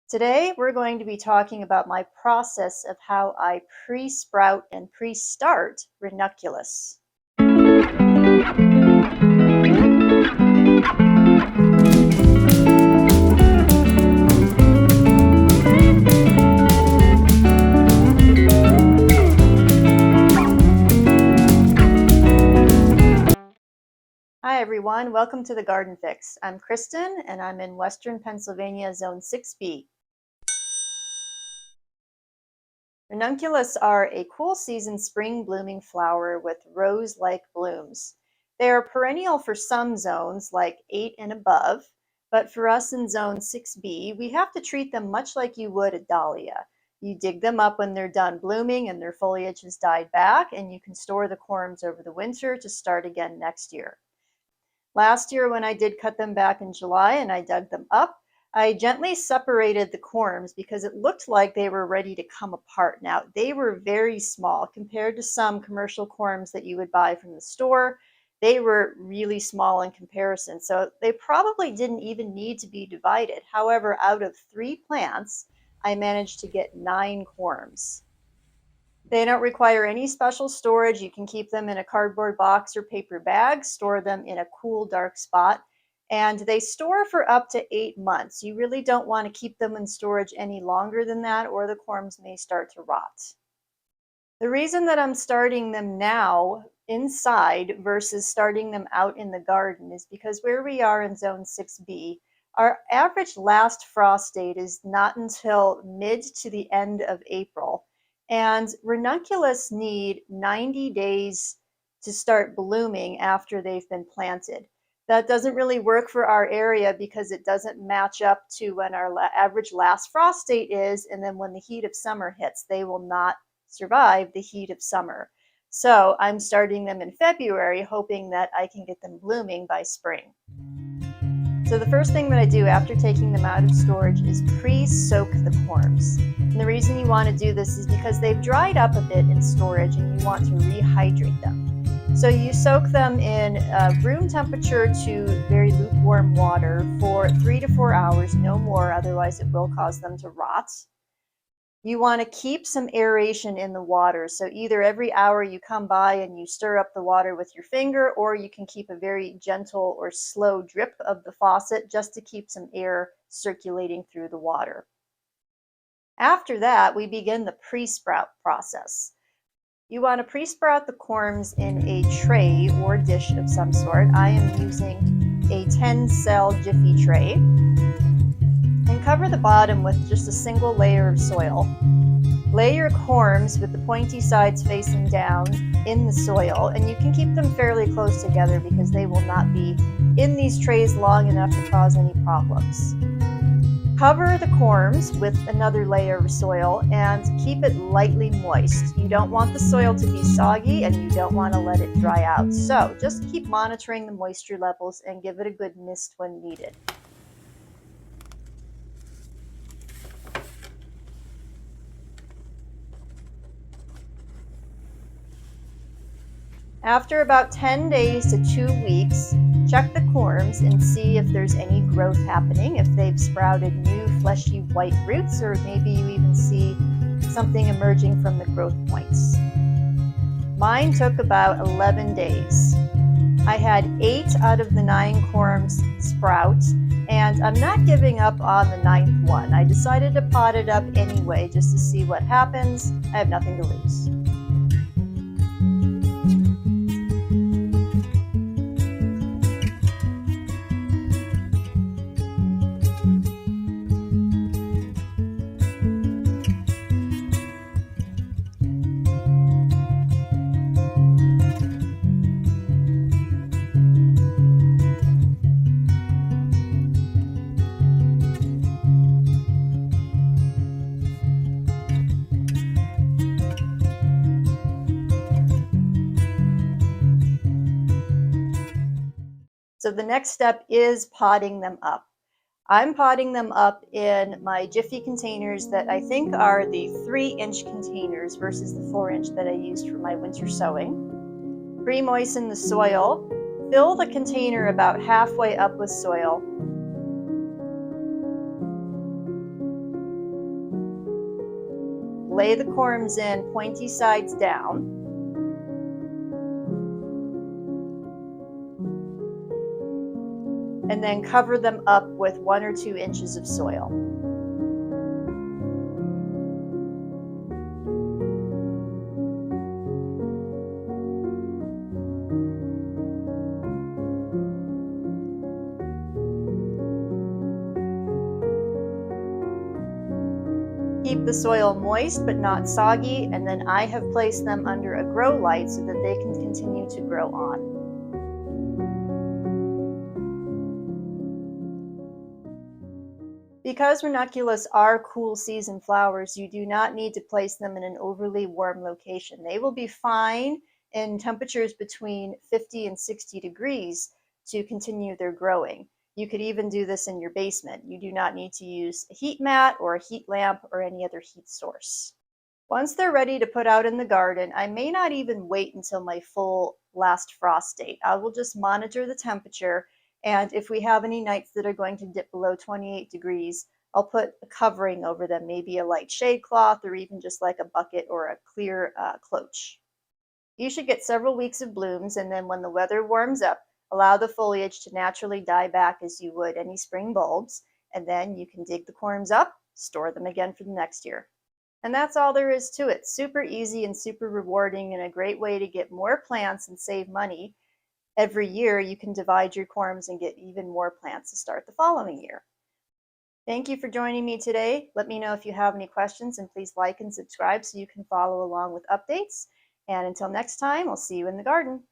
Today, we're going to be talking about my process of how I pre-sprout and pre-start Ranunculus. Hi everyone, welcome to the Garden Fix. I'm Kristen and I'm in Western Pennsylvania, Zone 6B. Ranunculus are a cool season spring blooming flower with rose-like blooms. They are perennial for some zones, like 8 and above, but for us in Zone 6B, we have to treat them much like you would a dahlia. You dig them up when they're done blooming and their foliage has died back, and you can store the corms over the winter to start again next year. Last year when I did cut them back in July and I dug them up, I gently separated the corms because it looked like they were ready to come apart. Now, they were very small compared to some commercial corms that you would buy from the store. They were really small in comparison, so they probably didn't even need to be divided. However, out of 3 plants, I managed to get 9 corms. They don't require any special storage. You can keep them in a cardboard box or paper bag, store them in a cool, dark spot, and they store for up to 8 months. You really don't want to keep them in storage any longer than that, or the corms may start to rot. The reason that I'm starting them now inside versus starting them out in the garden is because where we are in Zone 6B, our average last frost date is not until mid to the end of April. And ranunculus need 90 days to start blooming after they've been planted. That doesn't really work for our area because it doesn't match up to when our average last frost date is, and then when the heat of summer hits, they will not survive the heat of summer. So I'm starting them in February, hoping that I can get them blooming by spring. So the first thing that I do after taking them out of storage is pre-soak the corms. And the reason you want to do this is because they've dried up a bit in storage and you want to rehydrate them. So you soak them in room temperature to very lukewarm water for 3 to 4 hours, no more, otherwise it will cause them to rot. You want to keep some aeration in the water. So either every hour you come by and you stir up the water with your finger, or you can keep a very gentle or slow drip of the faucet just to keep some air circulating through the water. After that, we begin the pre-sprout process. You want to pre-sprout the corms in a tray or dish of some sort. I am using a 10-cell Jiffy tray. And cover the bottom with just a single layer of soil. Lay your corms with the pointy sides facing down in the soil, and you can keep them fairly close together because they will not be in these trays long enough to cause any problems. Cover the corms with another layer of soil and keep it lightly moist. You don't want the soil to be soggy and you don't want to let it dry out. So just keep monitoring the moisture levels and give it a good mist when needed. After about 10 days to 2 weeks, check the corms and see if there's any growth happening, if they've sprouted new fleshy white roots, or maybe you even see something emerging from the growth points. Mine took about 11 days. I had 8 out of the 9 corms sprout, and I'm not giving up on the 9th one. I decided to pot it up anyway just to see what happens. I have nothing to lose. So the next step is potting them up. I'm potting them up in my Jiffy containers that I think are the 3-inch containers versus the 4-inch that I used for my winter sowing. Pre-moisten the soil. Fill the container about halfway up with soil. lay the corms in pointy sides down. And then cover them up with 1 or 2 inches of soil. Keep the soil moist but not soggy, and then I have placed them under a grow light so that they can continue to grow on. Because ranunculus are cool season flowers, you do not need to place them in an overly warm location. They will be fine in temperatures between 50 and 60 degrees to continue their growing. You could even do this in your basement. You do not need to use a heat mat or a heat lamp or any other heat source. Once they're ready to put out in the garden, I may not even wait until my full last frost date. I will just monitor the temperature, and if we have any nights that are going to dip below 28 degrees, I'll put a covering over them, maybe a light shade cloth or even just like a bucket or a clear cloche. You should get several weeks of blooms, and then when the weather warms up, allow the foliage to naturally die back as you would any spring bulbs, and then you can dig the corms up, store them again for the next year. And that's all there is to it. Super easy and super rewarding, and a great way to get more plants and save money. Every year you can divide your corms and get even more plants to start the following year. Thank you for joining me today. Let me know if you have any questions, and please like and subscribe so you can follow along with updates. And until next time, I'll see you in the garden.